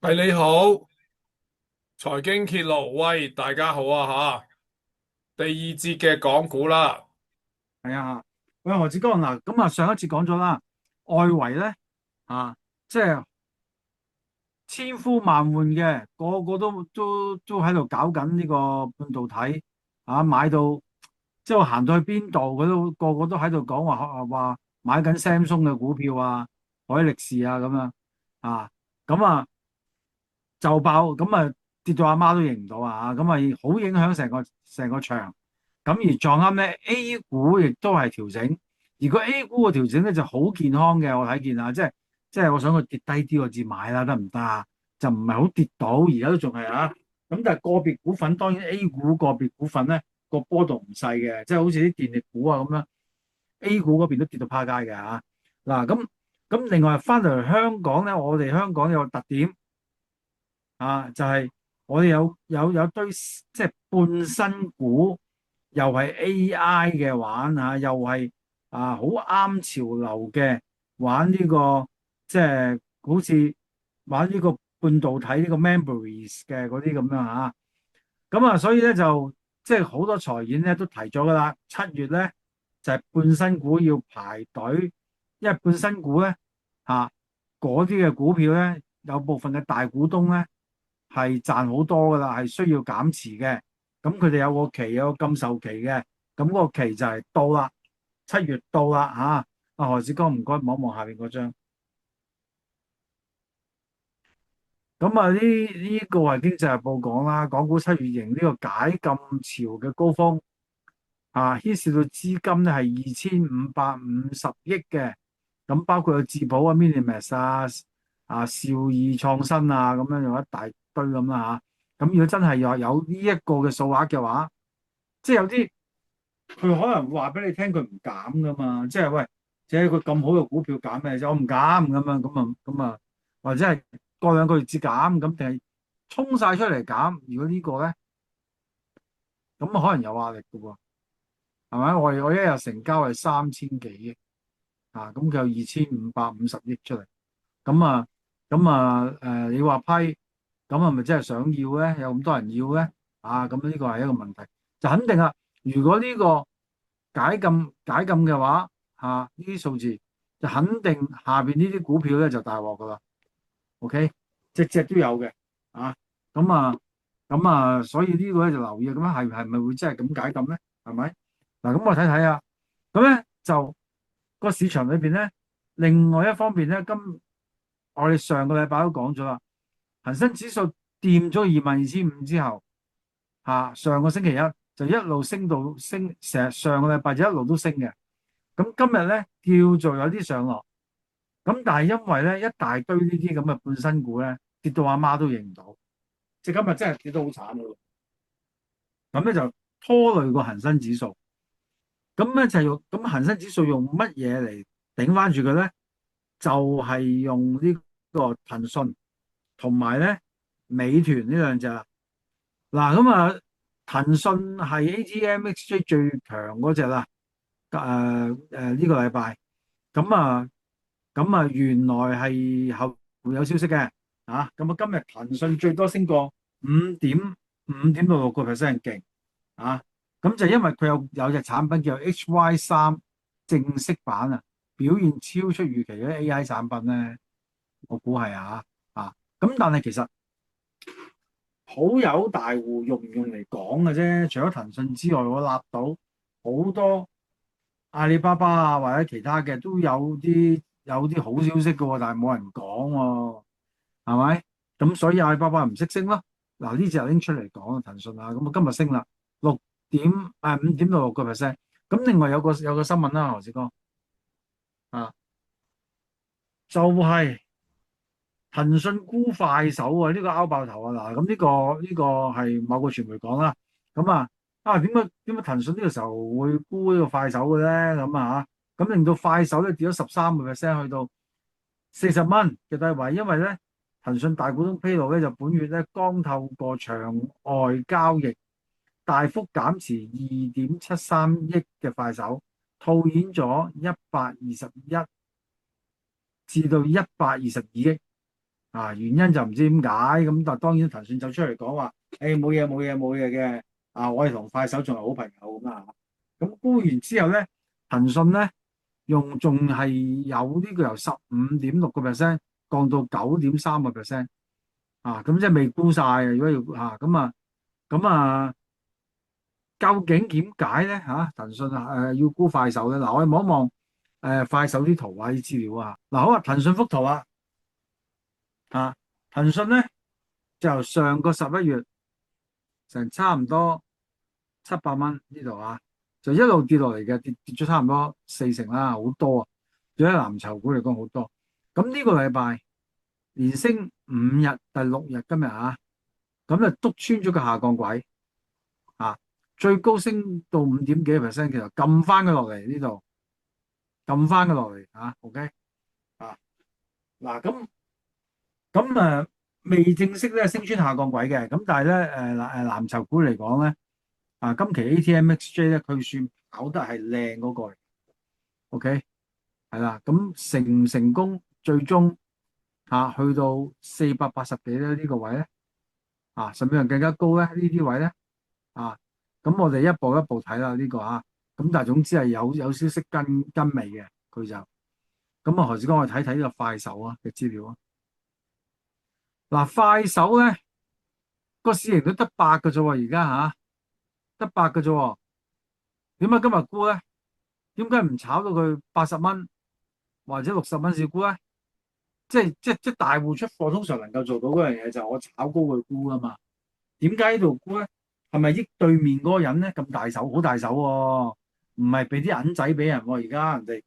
喂，你好，財經揭露，喂，大家好啊吓，第二節嘅港股啦。係啊，喂，何志剛嗱，咁啊上一次講咗啦，外圍咧即係千呼萬喚嘅，個個都喺度搞緊呢個半導體買到即係行到去邊度，佢都個個都喺度講話買緊 Samsung 嘅股票啊，海力士啊咁樣啊，咁啊就爆，咁啊跌到阿媽都認唔到咁啊好影響成個場。咁而撞啱咧，A 股亦都係調整，而個 A 股嘅調整咧就好健康嘅，我睇見即係我想佢跌低啲我至買啦，得唔得啊？就唔係好跌到，而家都仲係咁但係個別股份，當然 A 股個別股份咧個波動唔細嘅，即係好似啲電力股啊咁樣，A 股嗰邊都跌到趴街嘅嗱，咁另外翻嚟香港咧，我哋香港有個特點就係我哋有堆即係半新股，又係 AI 嘅玩又係好啱潮流嘅玩呢個，即係好似玩呢個半導體呢個 memories 嘅嗰啲咁樣咁所以咧就即係好多財演咧都提咗噶啦，7月咧就係半新股要排隊，因為半新股咧嗰啲嘅股票咧有部分嘅大股東咧係賺好多噶啦，係需要減持嘅。咁佢哋有個期，有個禁售期嘅。咁嗰個期就係到啦，7月到啦何志剛唔該望一望下邊嗰張。咁呢個係經濟日報講啦，港股7月迎呢個解禁潮嘅高峰牽涉到資金咧係2550億嘅。咁包括有智保Minimax 兆易創新咁樣有一大堆咁啦咁如果真係有呢一個嘅數額嘅話，即係有啲佢可能話俾你聽佢唔減噶嘛，即係喂，即係佢咁好嘅股票減咩啫？我唔減咁啊，或者係過2個月至減咁，定係衝晒出嚟減？如果呢個咧，咁可能有壓力嘅喎，係咪？我一日成交係3000幾億咁佢有2550億出嚟，咁啊你話批，咁係咪真係想要咧？有咁多人要咧？咁呢個係一個問題，就肯定啦。如果呢個解禁嘅話，呢啲數字就肯定下邊呢啲股票咧就大鑊噶啦。OK，隻隻都有嘅咁所以呢個咧就留意咁樣係咪會真係咁解禁咧？係咪？嗱，咁我睇睇咁咧就個市場裏邊咧，另外一方面咧，我哋上個禮拜都講咗啦，恒生指數掂咗22,500之後上個星期一就一路升到成日上個禮拜就一路都升嘅。咁今日咧叫做有啲上落，咁但係因為咧一大堆呢啲咁嘅半新股咧跌到阿媽都認唔到，即係今日真係跌得好慘咯。咁咧就拖累個恒生指數，咁咧就用咁恒生指數用乜嘢嚟頂翻住佢咧？就係用呢個騰訊同埋咧美團呢兩隻啦。嗱騰訊係 ATMXJ 最強嗰隻啦。呢個禮拜原來係後有消息嘅今日騰訊最多升過5.6%勁就因為佢有隻產品叫 HY3正式版表現超出預期嘅 AI 產品咧，我估係但係其實好友大戶用唔用嚟講嘅啫，除咗騰訊之外，我立到好多阿里巴巴或者其他嘅都有啲好消息嘅喎，但係冇人講喎，係咪？咁所以阿里巴巴唔識升咯。嗱呢隻拎出嚟講騰訊咁今日升啦，5.66%。咁另外有個新聞啦，何志剛就係騰訊沽快手呢個拗爆頭嗱，咁呢個係某個傳媒講啦，咁點解騰訊呢個時候會沽呢個快手嘅咧？咁令到快手咧跌咗13%，去到40蚊嘅低位，因為咧騰訊大股東披露咧就本月咧剛透過場外交易大幅減持2.73億嘅快手，套現咗121至到122億。原因就唔知點解咁，但係當然騰訊走出嚟講話，誒冇嘢冇嘢冇嘢嘅，我哋同快手仲係好朋友咁啦。咁沽完之後咧，騰訊咧仲係有呢個由15.6%降到9.3%咁即係未沽晒嘅。如果要咁究竟點解咧騰訊要沽快手咧？嗱，我哋望一望快手啲圖啲資料啊。嗱，好啊，騰訊幅圖啊，騰訊咧就由上個11月成差唔多700蚊呢度就一路跌落嚟嘅，跌咗差唔多40%啦，好多啊！對於藍籌股嚟講好多。咁呢個禮拜連升5日，第6日今日咁就篤穿咗個下降軌最高升到5點幾%，其實撳翻佢落嚟呢度，撳翻佢落嚟OK 嗱咁未正式咧升穿下降軌嘅，咁但係咧藍籌股嚟講咧今期 ATMXJ 咧佢算跑得係靚嗰個嚟，OK 係啦，咁成唔成功最終去到480幾咧呢個位咧甚至乎更加高咧呢啲位咧咁我哋一步一步睇啦呢個咁但係總之係有消息跟尾嘅佢就咁何志剛我哋睇睇呢個快手嘅資料嗱，快手咧個市盈率得8嘅啫喎，而家得8嘅啫喎，點解今日沽咧？點解唔炒到佢80蚊或者60蚊先沽咧？即係大戶出貨通常能夠做到嗰樣嘢就係我炒高佢沽啊嘛。點解呢度沽咧？係咪益對面嗰個人咧咁大手，好大手喎？唔係俾啲銀仔俾人喎，而家人哋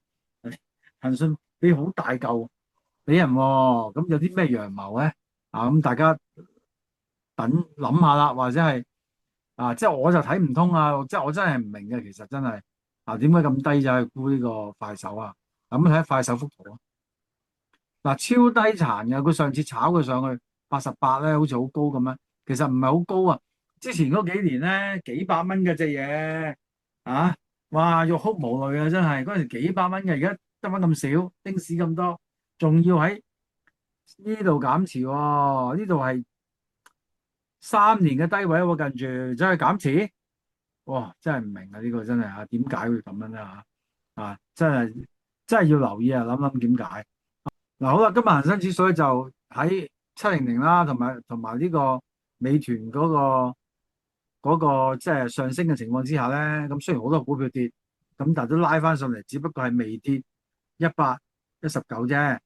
騰訊俾好大嚿俾人喎，咁有啲咩陽謀咧？咁大家等諗下啦，或者係即係我就睇唔通即係我真係唔明嘅，其實真係點解咁低就去沽呢個快手咁睇下快手幅圖超低殘嘅，佢上次炒佢上去88咧，好似好高咁樣，其實唔係好高之前嗰幾年咧幾百蚊嘅隻嘢哇，欲哭無淚真係嗰陣時幾百蚊嘅，而家得翻咁少，丁屎咁多，仲要喺呢度減持呢度係3年嘅低位近住真係減持，哇，真係唔明呢個真係點解會咁樣咧真係要留意諗諗點解。嗱，好啦，今日恒生指數咧就喺700啦，同埋呢個美團嗰個即係上升嘅情況之下咧，咁雖然好多股票跌，咁但係都拉翻上嚟，只不過係微跌119啫。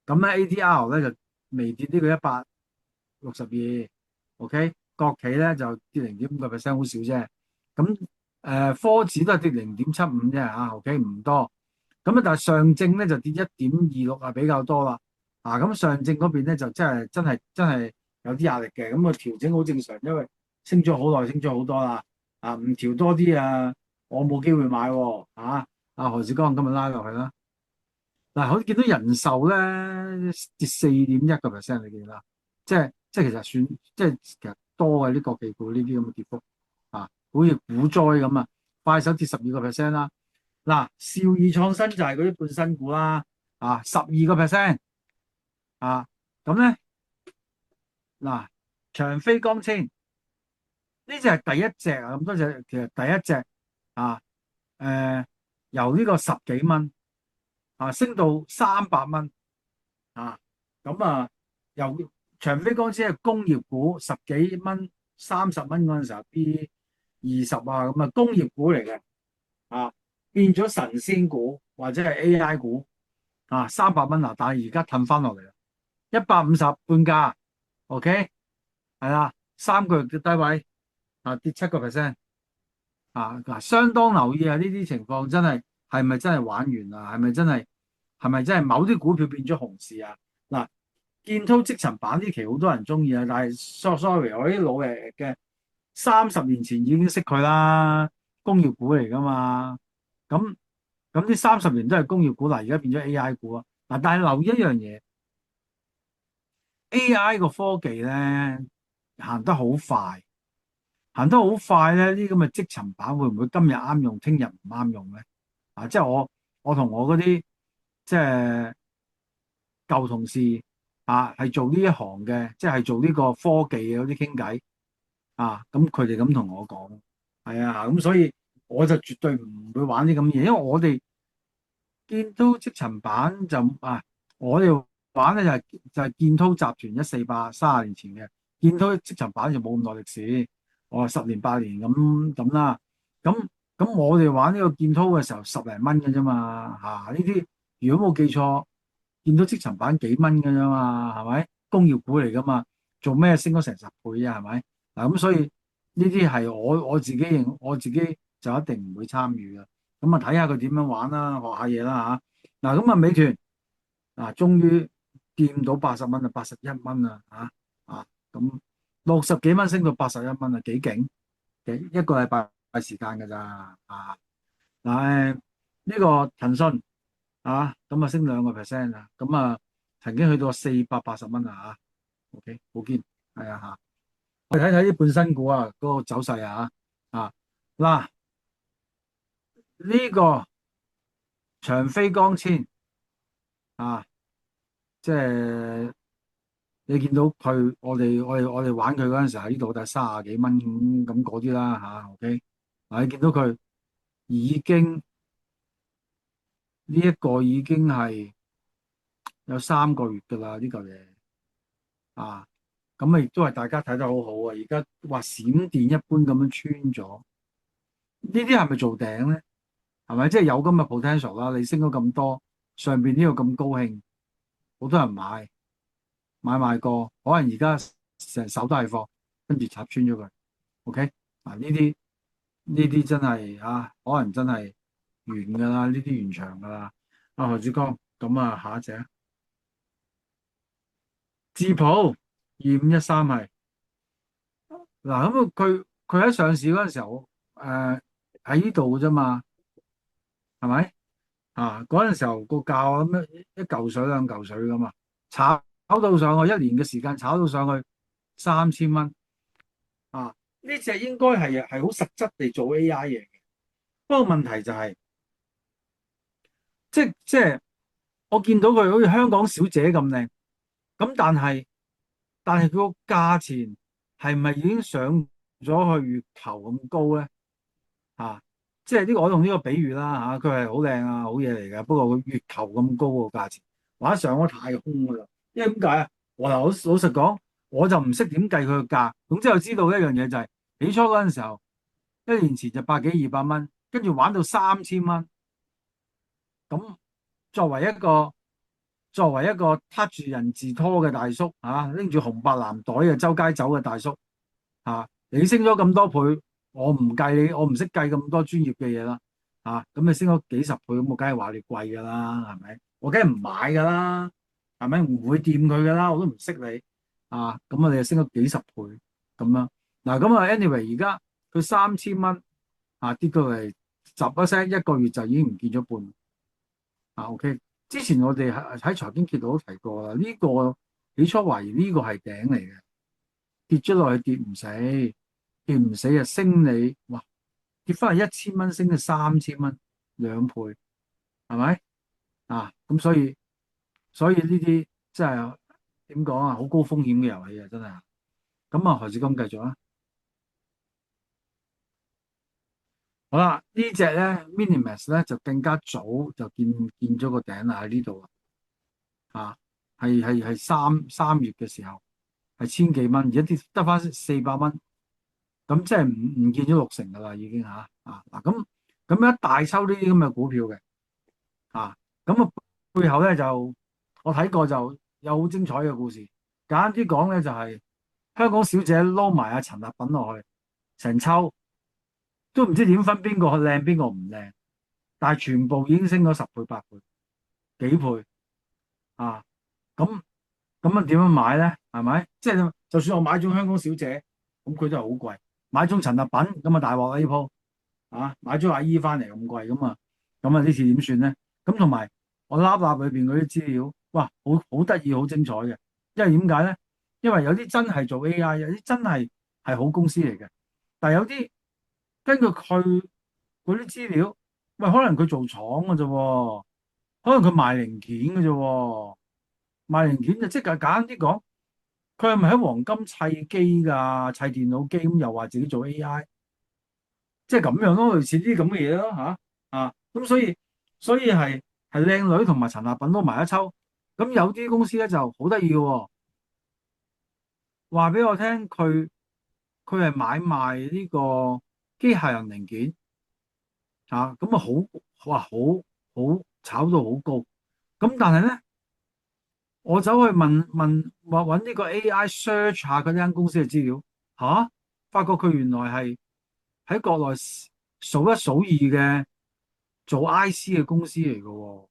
咁咧 ADR 咧就微跌呢個162。OK，國企咧就跌0.5%，好少啫。咁科指都係跌0.75啫OK，唔多。咁但係上證咧就跌1.26比較多啦。咁上證嗰邊咧就真係有啲壓力嘅。咁調整好正常，因為升咗好耐，升咗好多啦。唔調多啲我冇機會買喎。何志剛今日拉落去啦。嗱，好似見到人壽咧跌4.1%，你見啦，即係其實算其實多嘅啲國企股呢啲咁嘅跌幅好似股災咁快手跌12%啦。嗱，兆易創新就係嗰啲半新股啦，12%咁咧嗱，長飛光纖呢隻係第一隻咁多隻，其實第一隻由呢個十幾蚊升到300蚊咁由長飛光纖係工業股十幾蚊、30蚊嗰陣時候 B20咁工業股嚟嘅變咗神仙股或者係 AI 股300蚊但係而家褪翻落嚟啦，150半價 ，OK 係啦，3個月嘅低位跌7%相當留意呢啲情況係咪真係玩完係咪真係某啲股票變咗熊市嗱，建滔積層板呢期好多人中意但係 sorry 我啲老嘅30年前已經識佢啦，工業股嚟噶嘛。咁呢30年都係工業股而家變咗 AI 股但係留意一樣嘢，AI 個科技咧行得好快，咧，呢啲咁嘅積層板會唔會今日啱用，聽日唔啱用咧？即係我同我嗰啲即係舊同事係做呢一行嘅，即係做呢個科技嘅嗰啲傾偈咁佢哋咁同我講，係啊，咁所以我就絕對唔會玩啲咁嘢，因為我哋建滔積層板我哋玩咧就係建滔集團1430年前嘅，建滔積層板就冇咁耐歷史，我話10年8年咁啦，咁咁我哋玩呢個建滔嘅時候10零蚊嘅啫嘛，呢啲如果冇記錯，建滔積層板幾蚊嘅啫嘛，係咪？工業股嚟噶嘛，做咩升咗成10倍啊？係咪？嗱咁所以呢啲係我自己就一定唔會參與嘅。咁睇下佢點樣玩啦，學下嘢啦嚇。嗱咁美團終於掂到80蚊啦，81蚊啦咁60幾蚊升到81蚊啊，幾勁！一個禮拜時間㗎咋嗱呢個騰訊咁升2%啊，咁曾經去到480蚊OK 好堅係我哋睇睇啲半新股嗰個走勢啊嗱呢個長飛光纖即係你見到佢，我哋玩佢嗰陣時喺呢度就30幾蚊咁嗰啲啦OK 你見到佢已經呢一個已經係有3個月噶啦呢嚿嘢咁亦都係大家睇得好好而家話閃電一般咁樣穿咗，呢啲係咪做頂咧？係咪即係有咁嘅 potential 啦？你升咗咁多，上邊呢個咁高興，好多人買賣過，可能而家成手都係貨，跟住插穿咗佢。OK 呢啲真係可能真係完㗎啦，呢啲完場㗎啦。何志剛，咁下一隻智普2513係嗱，咁佢喺上市嗰陣時候，喺呢度㗎啫嘛，係咪嗰陣時候個價咁樣一嚿水2嚿水㗎嘛，炒到上去1年嘅時間，炒到上去3000蚊呢隻應該係好實質地做 AI 嘢嘅，不過問題就係、即係我見到佢好似香港小姐咁靚，咁但係佢個價錢係咪已經上咗去月球咁高咧？即係呢個我用呢個比喻啦佢係好靚好嘢嚟嘅，不過佢月球咁高個價錢，或者上咗太空噶啦。因為點解我老實講，我就唔識點計佢個價。總之我知道一樣嘢就係、起初嗰陣時候1年前就百幾200蚊，跟住玩到3000蚊。咁作為一個撻住人字拖嘅大叔拎住紅白藍袋嘅周街走嘅大叔你升咗咁多倍，我唔計你，我唔識計咁多專業嘅嘢啦咁你升咗幾十倍，咁我梗係話你貴噶啦，係咪？我梗係唔買噶啦，係咪？唔會掂佢噶啦，我都唔識你咁你就升咗幾十倍咁樣咁anyway 而家佢3000蚊跌到嚟，集一聲一個月就已經唔見咗半OK。之前我哋喺財經節目都提過啦，呢個起初懷疑呢個係頂嚟嘅，跌咗落去跌唔死就升你，哇！跌翻嚟1000蚊，升到3000蚊，2倍，係咪咁所以呢啲真係點講好高風險嘅遊戲真係。咁何志剛繼續啦。好啦，呢隻咧 Minimax 咧就更加早就見咗個頂啦，喺呢度係三月嘅時候係千幾蚊，而家跌得翻400蚊，咁即係唔見咗60%噶啦，已經咁一大抽呢啲咁嘅股票嘅咁背後咧就我睇過就有好精彩嘅故事。簡單啲講咧就係香港小姐撈埋阿陳立品落去，成抽都唔知點分邊個靚邊個唔靚，但係全部已經升咗10倍8倍幾倍咁點樣買咧？係咪？即係就算我買中香港小姐，咁佢都係好貴。買中陳立品咁大鑊啦呢鋪買咗阿姨翻嚟咁貴呢次點算咧？咁同埋我粒裏邊嗰啲資料，哇，好得意，好精彩嘅。因為點解咧？因為有啲真係做 AI，有啲真係好公司嚟嘅，但係有啲根據佢嗰啲資料，喂，可能佢做廠嘅啫，可能佢賣零件嘅啫。賣零件就即係簡單啲講，佢係咪喺黃金砌機㗎？砌電腦機咁又話自己做 AI，即係咁樣咯，類似啲咁嘅嘢咯嚇咁所以係靚女同埋陳立品撈埋一抽。咁有啲公司咧就好得意嘅喎，話俾我聽佢係買賣呢個機械人零件咁啊好炒到好高。咁但係咧，我走去話揾呢個 AI search 下嗰間公司嘅資料發覺佢原來係喺國內數一數二嘅做 IC 嘅公司嚟嘅喎。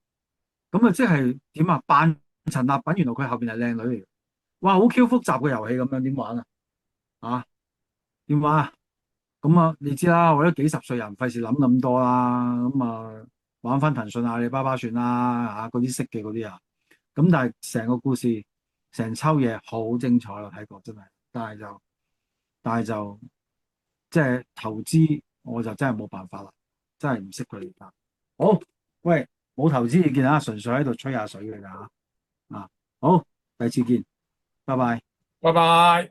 咁啊即係點啊？扮陳立品，原來佢後邊係靚女嚟嘅。哇，好 Q 複雜嘅遊戲咁樣，點玩啊？啊，點玩啊？咁啊，你知啦，為咗幾十歲人，費事諗咁多啦。咁啊，玩翻騰訊、阿里巴巴算啦，嗰啲識嘅嗰啲啊。咁但係成個故事，成抽嘢好精彩，我睇過真係。但係就即係投資，我就真係冇辦法啦，真係唔識佢哋㗎。好，喂，冇投資意見啊，純粹喺度吹下水嘅咋啊。好，第次見，拜拜。拜拜。